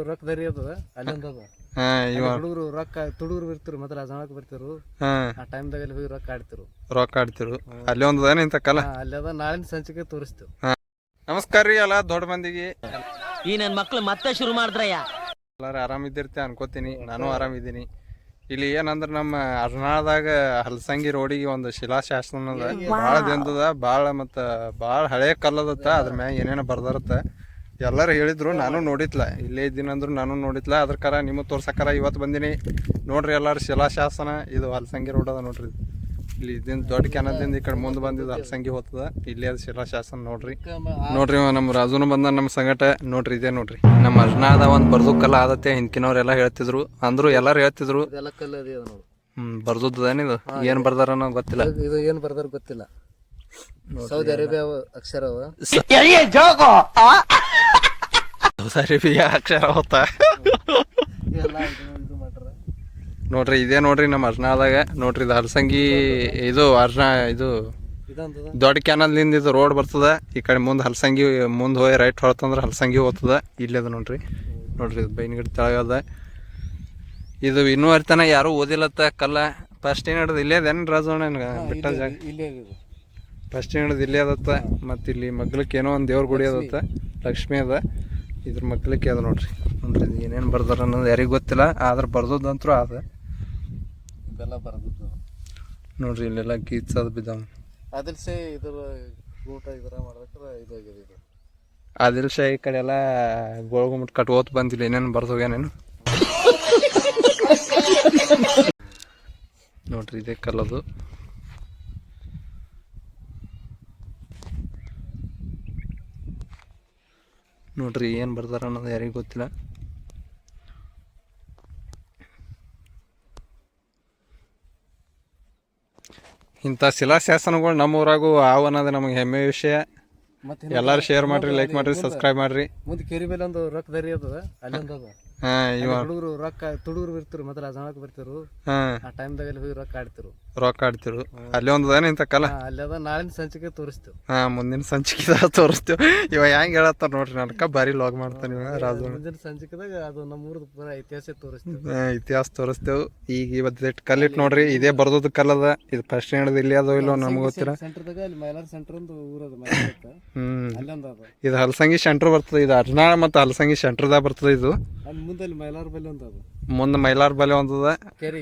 ರೊಕ್ಕ ದರಿ ಅದ ಅಲ್ಲಿಂದ ಅದ ಹುಡುಗರು ರೊಕ್ಕ ತುಡುಗರು ಬರ್ತಿರು ಮೊದಲ ಜನಕ್ಕೆ ಬರ್ತಿರು ಆ ಟೈಮ್ದಾಗ ಅಲ್ಲಿ ಹೋಗಿ ರೊಕ್ಕ ಆಡ್ತಿರು ಅಲ್ಲಿ ಒಂದ ಇಂತ ಕಲ ಅಲ್ಲಿ ಅದ ನಾಳಿನ ಸಂಚಿಕೆ ತೋರಿಸ್ತೇವೆ. ನಮಸ್ಕಾರ ರೀ ಎಲ್ಲ ದೊಡ್ಡ ಮಂದಿಗೆ. ಈ ನನ್ ಮಕ್ಳು ಮತ್ತೆ ಶುರು ಮಾಡಿದ್ರಯ್ಯ. ಎಲ್ಲಾರು ಆರಾಮಿದ್ದಿರ್ತಿ ಅನ್ಕೋತೀನಿ, ನಾನು ಆರಾಮಿದ್ದೀನಿ. ಇಲ್ಲಿ ಏನಂದ್ರ ನಮ್ಮ ಅರ್ನಾಳದಾಗ ಹಲಸಂಗಿ ರೋಡಿಗೆ ಒಂದು ಶಿಲಾಶಾಸನ ಅದ. ಭಾಳ ದಿನದ ಭಾಳ ಮತ್ತ ಭಾಳ ಹಳೆ ಕಲ್ಲದತ್ತ. ಅದ್ರ ಮ್ಯಾಗ ಏನೇನೋ ಬರ್ದಾರತ್ತ. ಎಲ್ಲರೂ ಹೇಳಿದ್ರು, ನಾನು ನೋಡಿತ್ಲ. ಇಲ್ಲೇ ಇದ್ದೀನಂದ್ರು ನಾನು ನೋಡಿತ್ಲ. ಅದ್ರ ಕರ ನಿಮಗೆ ತೋರ್ಸಕ್ಕಾರ ಇವತ್ತು ಬಂದಿನಿ. ನೋಡ್ರಿ ಎಲ್ಲಾರು ಶಿಲಾಶಾಸನ. ಇದು ಹಲಸಂಗಿ ರೋಡ್ ಅದ ನೋಡ್ರಿ. ಇಲ್ಲಿ ಇದಿಂದ ದೊಡ್ಡ ಕ್ಯಾನಲ್ದಿಂದ ಈ ಕಡೆ ಮುಂದೆ ಬಂದಿದ್ದು ಹಲಸಂಗಿ ಹೋಗ್ತದ. ಇಲ್ಲೇ ಅದು ಶಿಲಾಶಾಸನ ನೋಡ್ರಿ. ನಮ್ಮ ರಾಜುನು ಬಂದ ನಮ್ಮ ಸಂಗಟ. ನೋಡ್ರಿ ಇದೇ ನೋಡ್ರಿ ನಮ್ಮ ಅರ್ನಾದ ಒಂದು ಬರ್ದು ಕಲ್ಲ ಆದತ್ತೆ. ಹಿಂದ್ಕಿನವ್ರೆಲ್ಲ ಹೇಳ್ತಿದ್ರು, ಅಂದ್ರು ಎಲ್ಲಾರು ಹೇಳ್ತಿದ್ರು ಬರ್ದದ್ದೇನಿದು ಏನ್ ಬರ್ದಾರ ಅನ್ನೋ ಗೊತ್ತಿಲ್ಲ. ಇದು ಏನ್ ಬರ್ದಾರ ಗೊತ್ತಿಲ್ಲ. ಸೌದಿ ಅರೇಬಿಯಾ ಅಕ್ಷರ ಸೌದಿ ಅರೇಬಿಯಾ ಅಕ್ಷರ ಹೋತ. ನೋಡ್ರಿ ಇದೇ ನೋಡ್ರಿ ನಮ್ಮ ಅರ್ನಾದಾಗ. ನೋಡ್ರಿ ಇದು ಹಲಸಂಗಿ. ಇದು ಇದು ದೊಡ್ಡ ಕ್ಯಾನಲ್ನಿಂದ ಇದು ರೋಡ್ ಬರ್ತದ. ಈ ಕಡೆ ಮುಂದೆ ಹಲಸಂಗಿ ಮುಂದೆ ಹೋಗಿ ರೈಟ್ ಹೊಳ್ತಂದ್ರೆ ಹಲಸಂಗಿ ಹೋಗ್ತದ. ಇಲ್ಲೇ ಅದ ನೋಡ್ರಿ. ನೋಡ್ರಿ ಇದು ಬೈನ್ ಗಿಡ ತೆಳಗದ. ಇದು ಇನ್ನೂ ಅರ್ತನ ಯಾರು ಓದಿಲ್ಲತ್ತ ಕಲ್ಲ. ಫಸ್ಟ್ ಏನ್ ಹಿಡ್ದು ಇಲ್ಲೇ ಅದೇನು ರಾಜಣ್ಣ ಬಿಟ್ಟ ಜಾಗ. ಫಸ್ಟ್ ಏನ್ ಹಿಡ್ದು ಇಲ್ಲೇ ಅದತ್ತ. ಮತ್ತು ಇಲ್ಲಿ ಮಗ್ಲಕ್ಕೆ ಏನೋ ಒಂದು ದೇವ್ರ ಗುಡಿ ಅದತ್ತ, ಲಕ್ಷ್ಮಿ ಅದ. ಇದ್ರ ಮಗ್ಲಕ್ಕೆ ಅದ ನೋಡ್ರಿ. ನೋಡ್ರಿ ಇದು ಏನೇನು ಬರ್ದಾರ ಅನ್ನೋದು ಯಾರಿಗೂ ಗೊತ್ತಿಲ್ಲ, ಆದ್ರೆ ಬರ್ದದಂತೂ ಅದ. ಇದೆಲ್ಲ ಬರ್ದದ್ದು ನೋಡ್ರಿ ಇಲ್ಲೆಲ್ಲ ಗೀಚದ್ ಬಿದ್ದಾವ. ಆದಿಲ್ ಶೇ ಇದ್ರ ಊಟ ಇದರ ಮಾಡ್ಬೇಕ್ರ ಇದಾಗಿದೆ. ಇದು ಆದಿಲ್ ಶೇ ಈ ಕಡೆ ಎಲ್ಲ ಗೋಳ್ಗುಮಟ್ ಕಟ್ಕೋತ ಬಂದಿಲ್ಲ. ಏನೇನು ಬರ್ದೋಗ್ಯಾನೇನು ನೋಡ್ರಿ ಇದೇ ಕಲ್ಲದು. ನೋಡ್ರಿ ಏನು ಬರ್ದಾರ ಅನ್ನೋದು ಯಾರಿಗೂ ಗೊತ್ತಿಲ್ಲ. ಇಂಥ ಶಿಲಾಶಾಸನಗಳು ನಮ್ಮೂರಾಗೂ ಆವು ಅನ್ನೋದು ನಮಗೆ ಹೆಮ್ಮೆ ವಿಷಯ. ಎಲ್ಲಾರು ಶೇರ್ ಮಾಡ್ರಿ, ಲೈಕ್ ಮಾಡ್ರಿ, ಸಬ್ಸ್ಕ್ರೈಬ್ ಮಾಡ್ರಿ. ಮುಂದೆ ಕೆರಿ ಮೇಲೆ ಒಂದು ರೊಕ್ಕ ದರಿ ಅದ ಅಲ್ಲಿಂದ ಅದ. ಹುಡುಗರು ರೊಕ್ಕ ತುಡುಗರು ಬರ್ತಿರು ಮೊದಲ ಜನಕ್ಕೆ ಬರ್ತಿರು ಆ ಟೈಮ್ದಾಗ ಅಲ್ಲಿ ಹೋಗಿ ರೊಕ್ಕ ಆಡ್ತಿರು ಅಲ್ಲಿ ಒಂದ ಇಂತ ಕಲ ಅಲ್ಲಿ ಅದ ನಾಳಿನ ಸಂಚಿಕೆ ತೋರಿಸ್ತೇವೆ. ಮುಂದಿನ ಸಂಚಿಕೆ ತೋರಿಸ್ತೇವೆ. ಇವ ಹೆಂಗ್ ಹೇಳತ್ತಾರ ನೋಡ್ರಿ. ನನ್ಕ ಬಾರಿ ಲಾಗ್ ಮಾಡ್ತಾನೆ ಇವ ರಾಜು. ಮುಂದಿನ ಸಂಚಿಕೆದಾಗ ಅದು ನಮ್ಮೂರ್ದು ಪೂರ ಇತಿಹಾಸ ತೋರಿಸ್ತೇವೆ. ಇತಿಹಾಸ ತೋರಿಸ್ತೇವೆ. ಈಗ ಇವತ್ತು ಕಲ್ಲಿಟ್ಟು ನೋಡ್ರಿ. ಇದೇ ಬರ್ದದ ಕಲ್ಲದ. ಇದು ಫಸ್ಟ್ ಏನ್ ಇಲ್ಲಿ ಅದೋ ಇಲ್ಲೋ ನಮ್ಗೆ ಗೊತ್ತಿಲ್ಲ. ಸೆಂಟರ್ದಾಗ ಅಲ್ಲಿ ಮೈಲಾರ ಸೆಂಟರ್ ಒಂದು ಊರದ ಅಲ್ಲಿಂದ ಅದ. ಇದು ಹಲಸಂಗಿ ಸೆಂಟರ್ ಬರ್ತದೆ. ಇದು ಅರ್ನಾಳ ಮತ್ತು ಹಲಸಂಗಿ ಸೆಂಟರ್ದಾಗ ಬರ್ತದೆ. ಇದು ಅಲ್ಲಿ ಮುಂದೆ ಮೈಲಾರ ಬಲೆ ಅಂತ ಅದ. ಮುಂದೆ ಮೈಲಾರ ಬಲೆ ಒಂದದ. ಕೆರಿ